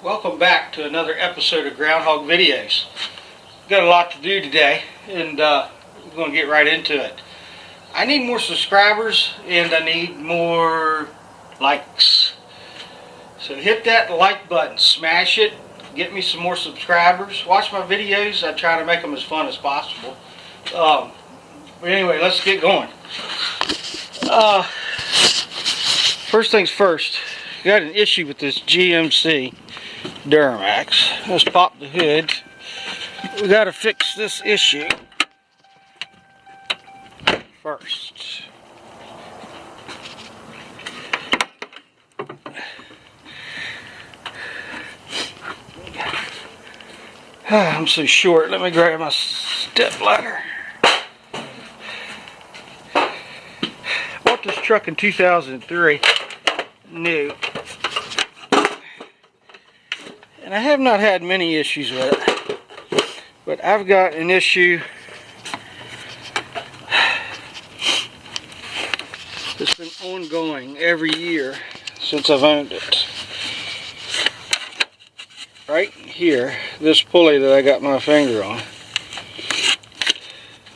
Welcome back to another episode of Groundhog Videos. Got a lot to do today, and we're going to get right into it. I need more subscribers and I need more likes. So hit that like button, smash it, get me some more subscribers. Watch my videos. I try to make them as fun as possible. But anyway, let's get going. First things first, got an issue with this GMC Duramax. Let's pop the hood. We got to fix this issue first. I'm so short. Let me grab my step ladder. Bought this truck in 2003, new, and I have not had many issues with it, but I've got an issue that's been ongoing every year since I've owned it. Right here, this pulley that I got my finger on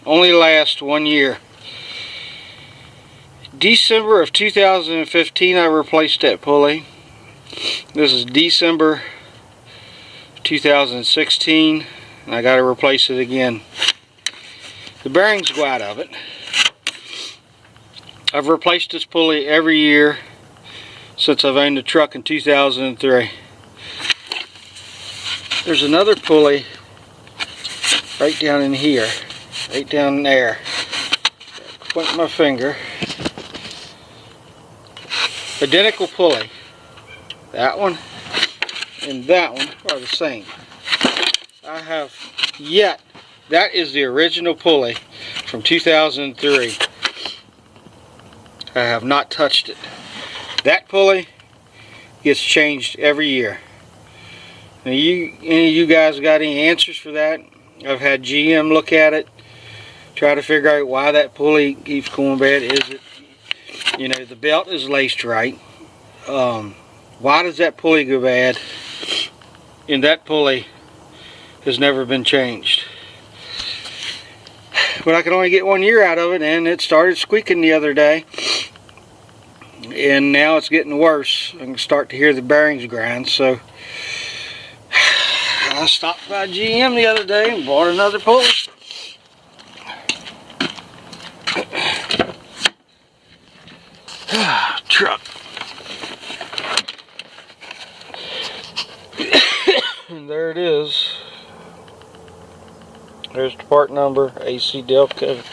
only lasts 1 year. December of 2015 I replaced that pulley. This is December 2016 and I got to replace it again. The bearings go out of it. I've replaced this pulley every year since I've owned the truck in 2003. There's another pulley right down in here, right down there. Point my finger. Identical pulley. That one and that one are the same. I have yet, that is the original pulley from 2003. I have not touched it. That pulley gets changed every year. Now any of you guys got any answers for that? I've had GM look at it, try to figure out why that pulley keeps going bad. Is it, you know, the belt is laced right? Why does that pulley go bad? And that pulley has never been changed. But I could only get 1 year out of it, and it started squeaking the other day. And now it's getting worse. I can start to hear the bearings grind. So I stopped by GM the other day and bought another pulley. Truck. And there it is. There's the part number, AC Delco.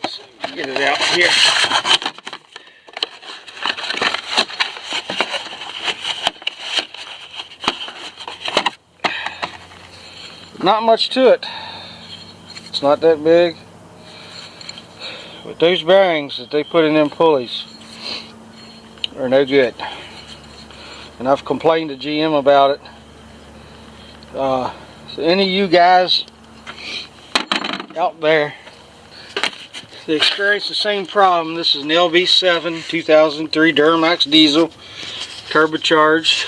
Let's get it out here. Not much to it. It's not that big. But those bearings that they put in them pulleys are no good. And I've complained to GM about it. So any of you guys out there that experience the same problem, this is an LB7 2003 Duramax Diesel, turbocharged.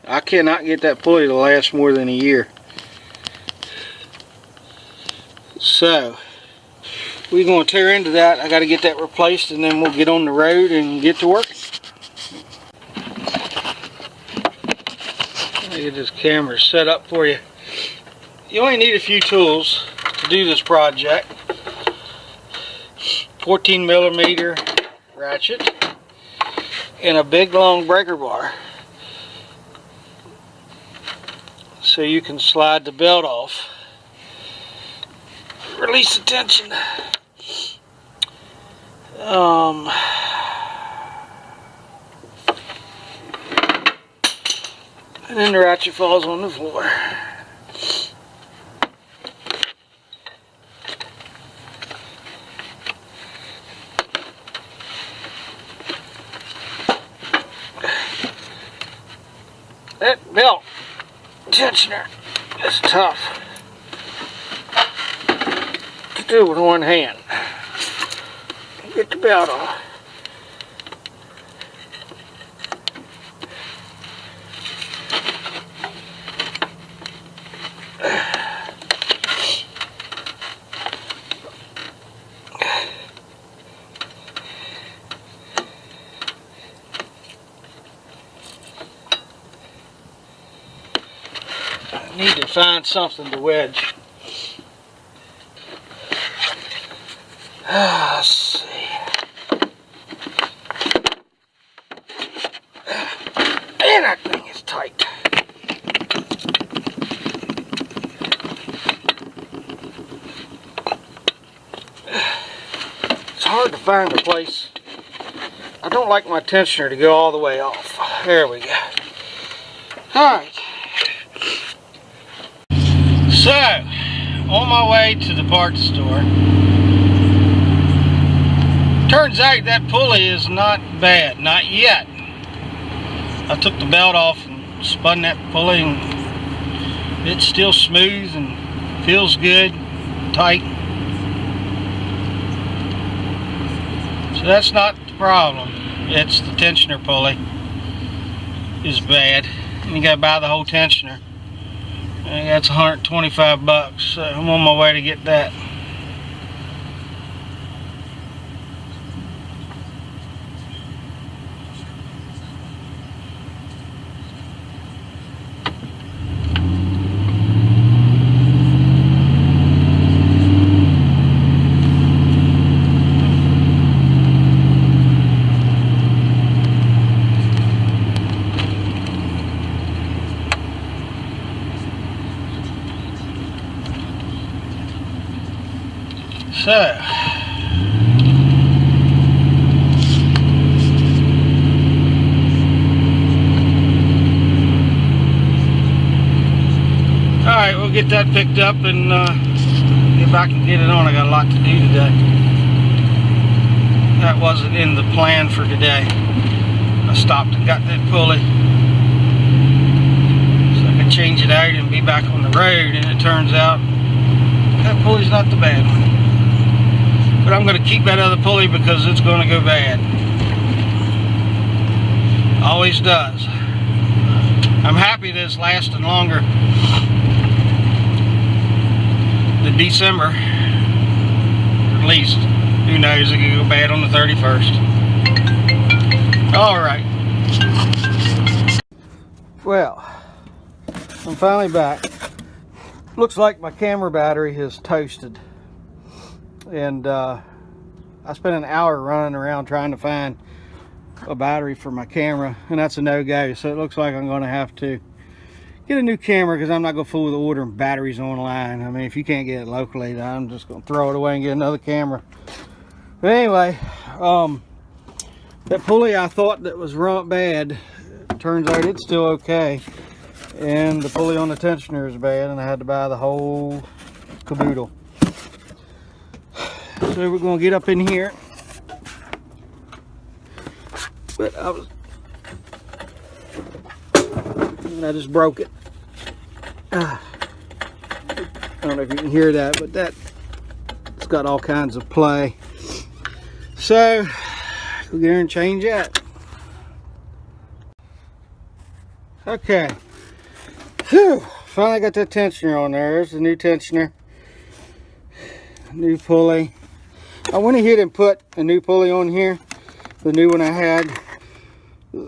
I cannot get that pulley to last more than a year. So we're going to tear into that. I got to get that replaced, and then we'll get on the road and get to work. Let me get this camera set up for you. You only need a few tools to do this project. 14mm ratchet and a big long breaker bar, so you can slide the belt off. Release the tension. And then the ratchet falls on the floor. That belt tensioner is tough to do with one hand. get the belt on. I need to find something to wedge. Let's see. Man, that thing is tight. It's hard to find a place. I don't like my tensioner to go all the way off. There we go. Alright. So, on my way to the parts store. Turns out that pulley is not bad, not yet. I took the belt off and spun that pulley and it's still smooth and feels good, tight. So that's not the problem. It's the tensioner pulley is bad. And you gotta buy the whole tensioner. And that's 125 bucks. So I'm on my way to get that. So, alright, we'll get that picked up and if I can get it on. I got a lot to do today. That wasn't in the plan for today. I stopped and got that pulley so I could change it out and be back on the road, and it turns out that pulley's not the bad one. But I'm going to keep that other pulley because it's going to go bad. Always does. I'm happy that it's lasting longer than December. Or at least, who knows, it could go bad on the 31st. Alright. Well, I'm finally back. Looks like my camera battery has toasted. And I spent an hour running around trying to find a battery for my camera, and that's a no-go. So it looks like I'm going to have to get a new camera because I'm not going to fool with ordering batteries online. I mean, if you can't get it locally, then I'm just going to throw it away and get another camera. But anyway, that pulley I thought that was bad, turns out it's still okay. And the pulley on the tensioner is bad, and I had to buy the whole caboodle. So we're going to get up in here, but I just broke it. I don't know if you can hear that, but it's got all kinds of play. So we'll get here and change that. Okay. Whew. Finally got that tensioner on there. There's the new tensioner, new pulley. I went ahead and put a new pulley on here, the new one I had,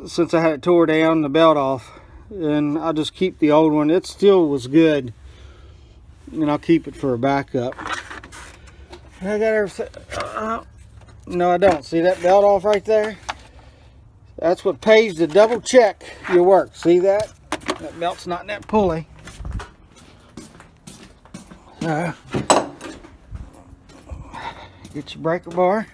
since I had it tore down, the belt off, and I'll just keep the old one. It still was good, and I'll keep it for a backup. I got everything. No, I don't. See that belt off right there? That's what pays to double check your work. See that? That belt's not in that pulley. So, get your breaker bar.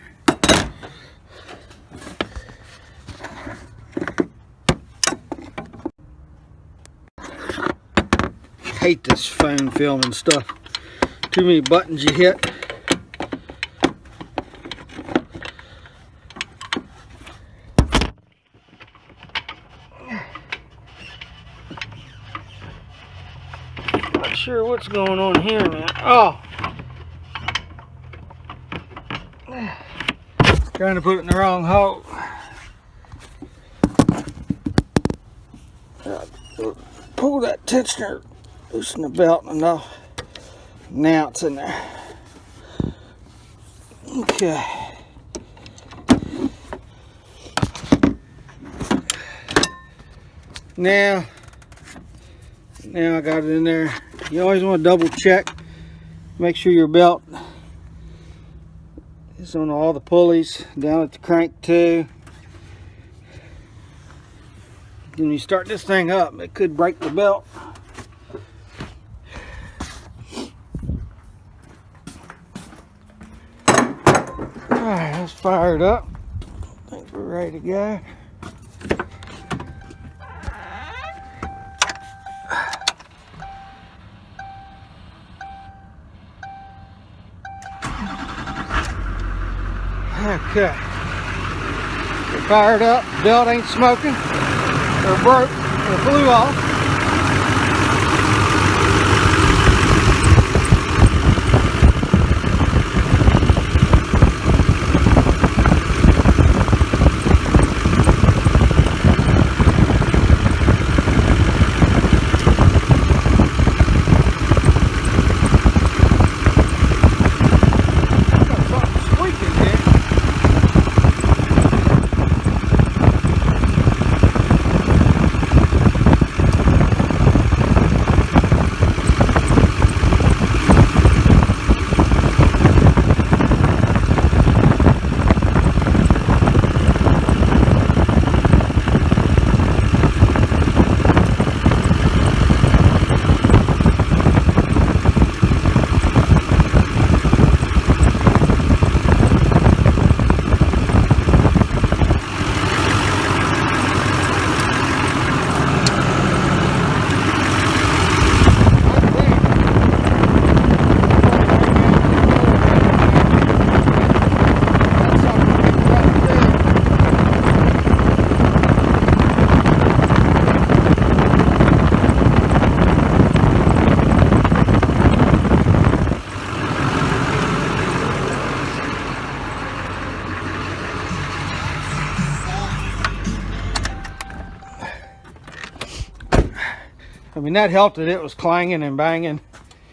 Hate this phone filming stuff. Too many buttons you hit. Not sure what's going on here now. Oh. Trying to put it in the wrong hole. Pull that tensioner, loosen the belt enough. Now it's in there. Okay. Now I got it in there. You always want to double check. Make sure your belt is on all the pulleys, down at the crank too. When you start this thing up, it could break the belt. Alright, let's fire it up. I think we're ready to go. Okay. We're fired up. Belt ain't smoking. Or broke. Or blew off. I mean, that helped it. It was clanging and banging.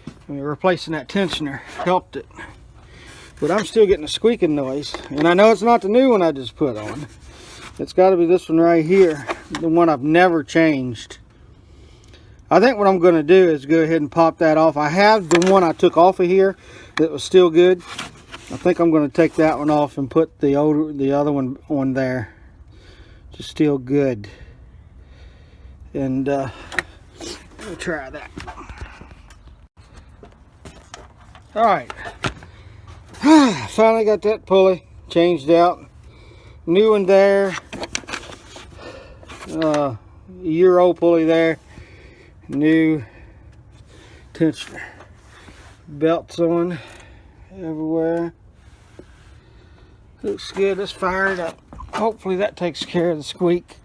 I mean, replacing that tensioner helped it. But I'm still getting a squeaking noise. And I know it's not the new one I just put on. It's got to be this one right here. The one I've never changed. I think what I'm going to do is go ahead and pop that off. I have the one I took off of here that was still good. I think I'm going to take that one off and put the other one on there. Just still good. And we'll try that. Alright. Finally got that pulley changed out. New one there. A year-old pulley there. New tensioner. Belts on everywhere. Looks good. Let's fire it up. Hopefully that takes care of the squeak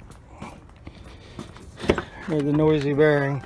or the noisy bearing.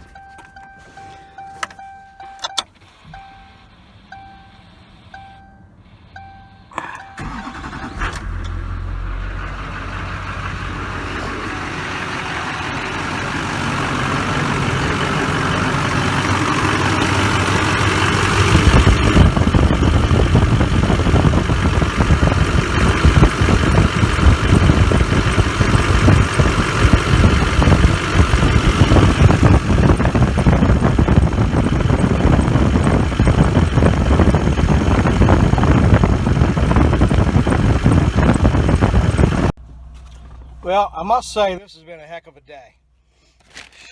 Well, I must say this has been a heck of a day.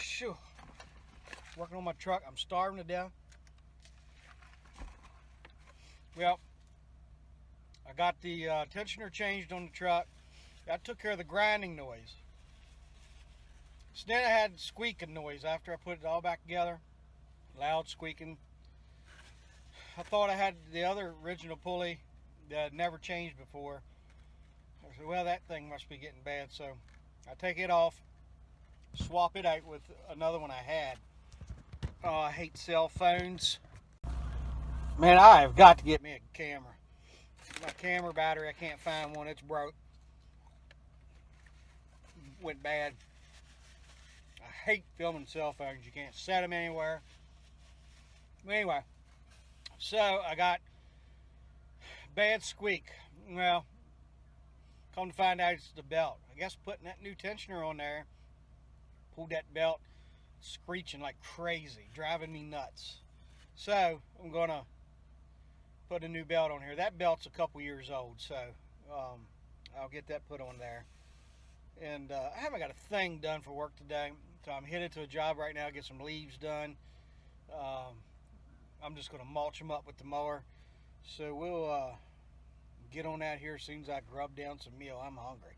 Shoo. Working on my truck, I'm starving to death. Well, I got the tensioner changed on the truck. That took care of the grinding noise. So then I had squeaking noise after I put it all back together. Loud squeaking. I thought I had the other original pulley that I'd never changed before. I said, well, that thing must be getting bad, so I take it off, swap it out with another one I had. Oh, I hate cell phones. Man, I have got to get me a camera. my camera battery, I can't find one. It's broke. Went bad. I hate filming cell phones. You can't set them anywhere. But anyway, so I got bad squeak. Well, come to find out it's the belt. I guess putting that new tensioner on there pulled that belt screeching like crazy, driving me nuts. So I'm gonna put a new belt on here. That belt's a couple years old, so I'll get that put on there. And I haven't got a thing done for work today, so I'm headed to a job right now, get some leaves done. I'm just going to mulch them up with the mower. So we'll get on that here as soon as I grub down some meal. I'm hungry.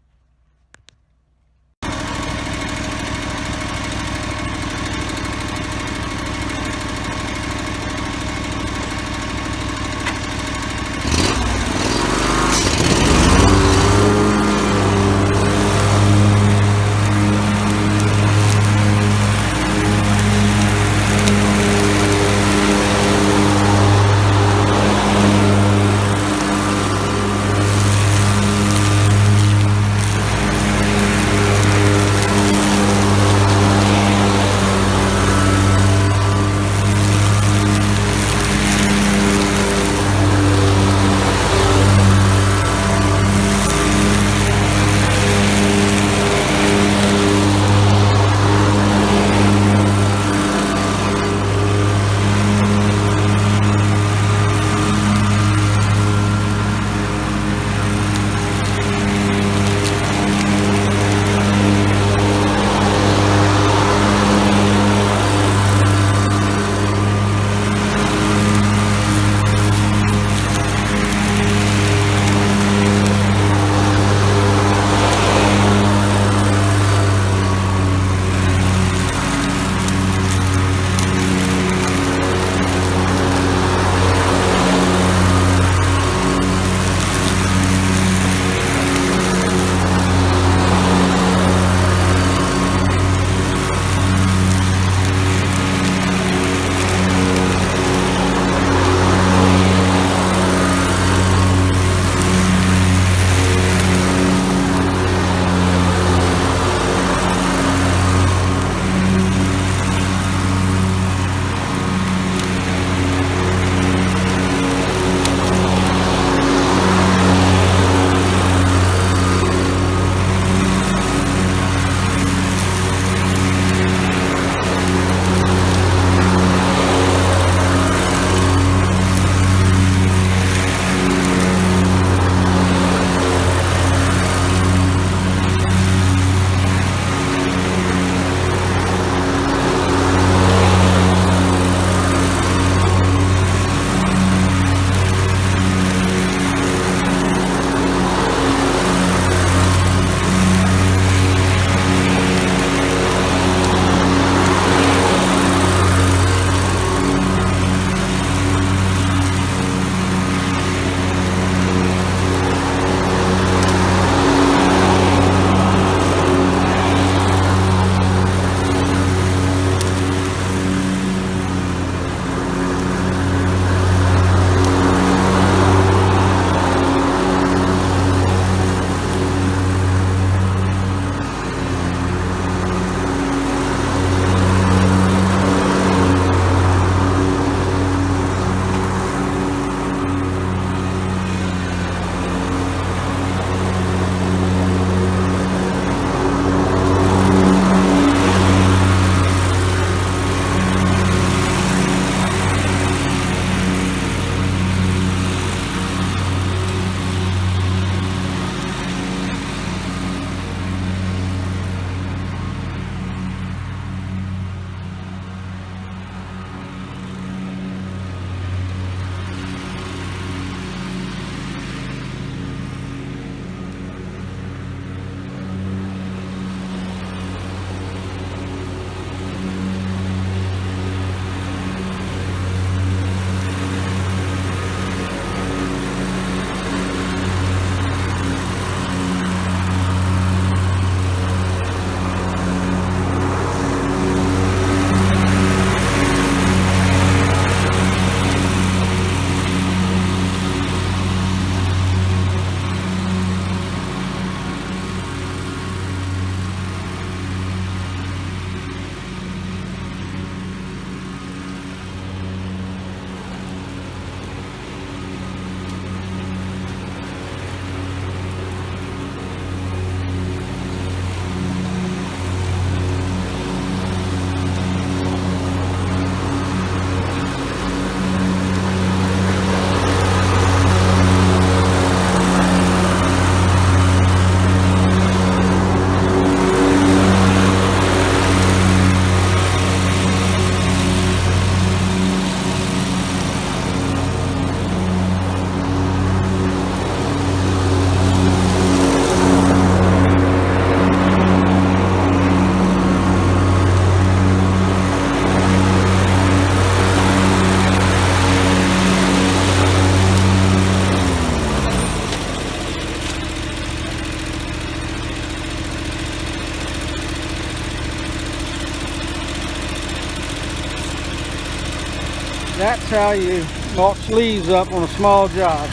how you mulch leaves up on a small job.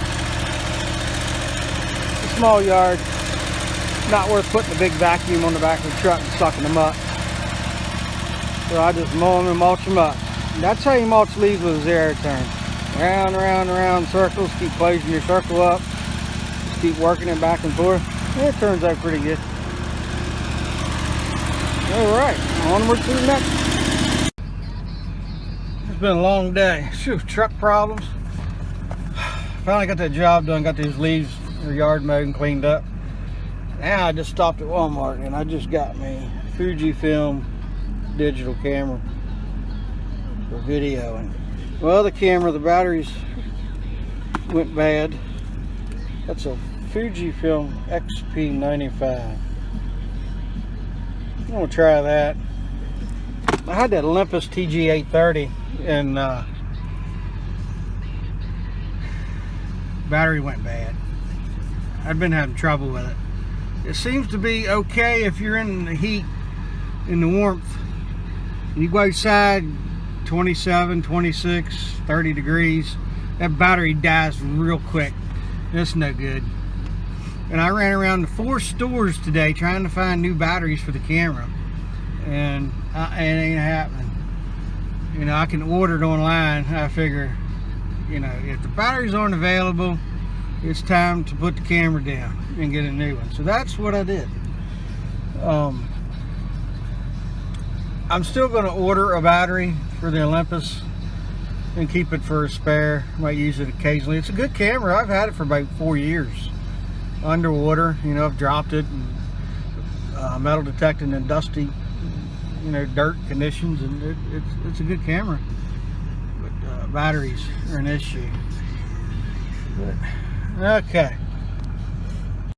A small yard. Not worth putting a big vacuum on the back of the truck and sucking them up. So I just mow them and mulch them up. And that's how you mulch leaves with a zero turn. Round, round, round circles. Keep closing your circle up. Just keep working it back and forth. And it turns out pretty good. Alright, onward to the next. It's been a long day. Phew, truck problems. Finally got that job done. Got these leaves or yard mowed and cleaned up. Now I just stopped at Walmart and I just got me Fujifilm digital camera for videoing. Well, the camera, the batteries went bad. That's a Fujifilm XP95. I'm gonna try that. I had that Olympus TG830 and battery went bad. I've been having trouble with it. It seems to be okay if you're in the heat, in the warmth. You go outside 27, 26, 30 degrees, that battery dies real quick. That's no good. And I ran around to 4 stores today trying to find new batteries for the camera, and it ain't happening. You know, I can order it online. I figure, you know, if the batteries aren't available, it's time to put the camera down and get a new one. So that's what I did. I'm still going to order a battery for the Olympus and keep it for a spare. Might use it occasionally. It's a good camera. I've had it for about 4 years. Underwater, you know, I've dropped it and metal detecting in dusty, you know, dirt conditions, and it's a good camera. But batteries are an issue. But, okay.